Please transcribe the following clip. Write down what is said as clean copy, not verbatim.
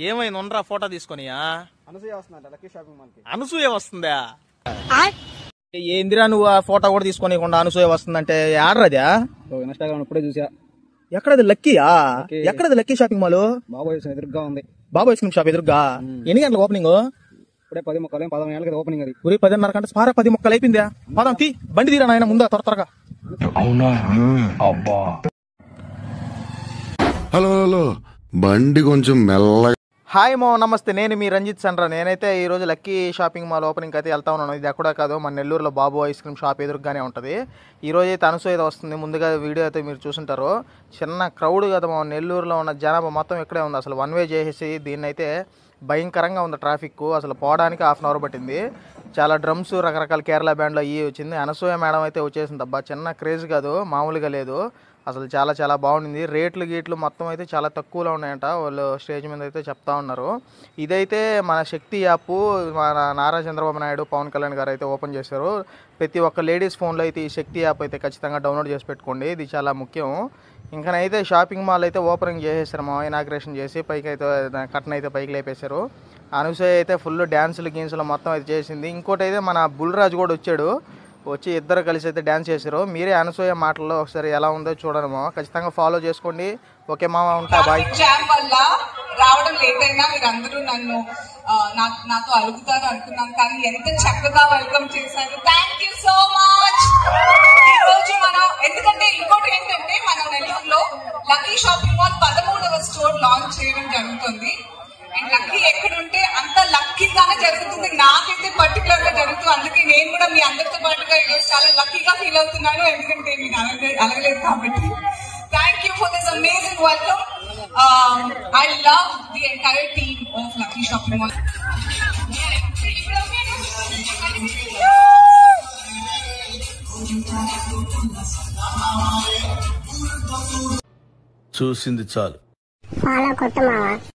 ఏమైంది ఉండరా ఫోటో తీసుకొనియా? అనసూయ వస్తుందంట లక్కీ షాపింగ్ మాల్ కి. అనసూయ వస్తుందా? ఏందిరా నువ్వు ఆ ఫోటో కూడా తీసుకోనికుండా అనసూయ వస్తుందంటే ఆడరాదా? ఇన్స్టాగ్రామ్ ఇప్పుడే చూసా. ఎక్కడది లక్కీయా? ఎక్కడది లక్కీ షాపింగ్ మాల్? బాబాయ్ ఎదురుగా ఉంది. బాబాయ్ ఐస్ క్రీమ్ షాప్ ఎదురుగా. ఎన్ని గంటలకు ఓపెనింగ్? ఇప్పుడే 10 ముక్కలు 11 గంటలకి ఓపెనింగ్. అది 10:30 గంటల పారా 10 ముక్కలు అయిపోయిందా? పదం తీ బండి తీరా నాయన ముందా త్వరగా. అవునా? అబ్బా హలో హలో బండి కొంచెం మెల్లగా. హాయ్ మో నమస్తే, నేను మీ రంజిత్ సండ్రా. నేనైతే ఈ రోజు లక్కీ షాపింగ్ మాల్ ఓపెనింగ్ అయితే వెళ్తా ఉన్నాను. ఇది ఎక్కడా కాదు, మన నెల్లూరులో బాబు ఐస్ క్రీమ్ షాప్ ఎదురుగానే ఉంటుంది. ఈ రోజు అయితే అనసూయ వస్తుంది. ముందుగా వీడియో అయితే మీరు చూసుంటారు. చిన్న క్రౌడ్ కదా, మా నెల్లూరులో ఉన్న జనాభా మొత్తం ఇక్కడే ఉంది. అసలు వన్ వే చేసేసి దీన్ని అయితే భయంకరంగా ఉంది ట్రాఫిక్. అసలు పోవడానికి హాఫ్ అన్ అవర్ పట్టింది. చాలా డ్రమ్స్, రకరకాల కేరళ బ్యాండ్లో అయ్యి వచ్చింది. అనసూయ మేడం అయితే వచ్చేసింది. అబ్బా చిన్న క్రేజ్ కాదు, మామూలుగా లేదు. అసలు చాలా చాలా బాగుంది. రేట్లు గీట్లు మొత్తం అయితే చాలా తక్కువలో ఉన్నాయంట. వాళ్ళు స్టేజ్ మీద అయితే చెప్తా ఉన్నారు. ఇదైతే మన శక్తి యాప్ మన నారా చంద్రబాబు నాయుడు, పవన్ కళ్యాణ్ గారు అయితే ఓపెన్ చేశారు. ప్రతి ఒక్క లేడీస్ ఫోన్లో అయితే ఈ శక్తి యాప్ అయితే ఖచ్చితంగా డౌన్లోడ్ చేసి పెట్టుకోండి. ఇది చాలా ముఖ్యం. ఇంకనైతే షాపింగ్ మాల్ అయితే ఓపెనింగ్ చేసేసారు. మా ఇనాగ్రేషన్ చేసి పైకి అయితే కట్టన్ అయితే పైకి లేపేశారు. అనసూయ అయితే ఫుల్ డ్యాన్సులు గీన్సులు మొత్తం అయితే చేసింది. ఇంకోటి అయితే మన బుల్రాజు కూడా వచ్చి ఇద్దరు కలిసి అయితే డ్యాన్స్ చేశారు. మీరే అనసూయ మాటల్లో ఒకసారి ఎలా ఉందో చూడండి మామ. ఖచ్చితంగా ఫాలో చేసుకోండి. ఓకే మామ, ఉంటా బాయ్. వల్ల రావడం లేట్ అయినా మీరు అందరూ నన్ను నాతో అడుగుతారు అనుకున్నాను, కానీ ఎంత చక్కగా వెల్కమ్ చేశారు. Thank you so much. ఈ రోజు మనం ఎందుకంటే ఇంకోటి ఏంటంటే మన నెల్లూరులో లక్కీ షాపింగ్ మాల్ 13వ స్టోర్ లాంచ్ చేయడం జరుగుతుంది. అండ్ లక్కీ ఎక్కడుంటే అంత లక్కీగానే జరుగుతుంది. నాకైతే పర్టికులర్ గా జరుగుతుంది. అందుకే నేను కూడా మీ అందరితో పాటుగా ఈరోజు చాలా లక్కీగా ఫీల్ అవుతున్నాను, ఎందుకంటే మీరు అలగలేదు కాబట్టి. Thank you for this amazing welcome. I love the entire team of Lucky Shopping Mall. చూసింది చాలు. ఫాలో కొట్టు మావా.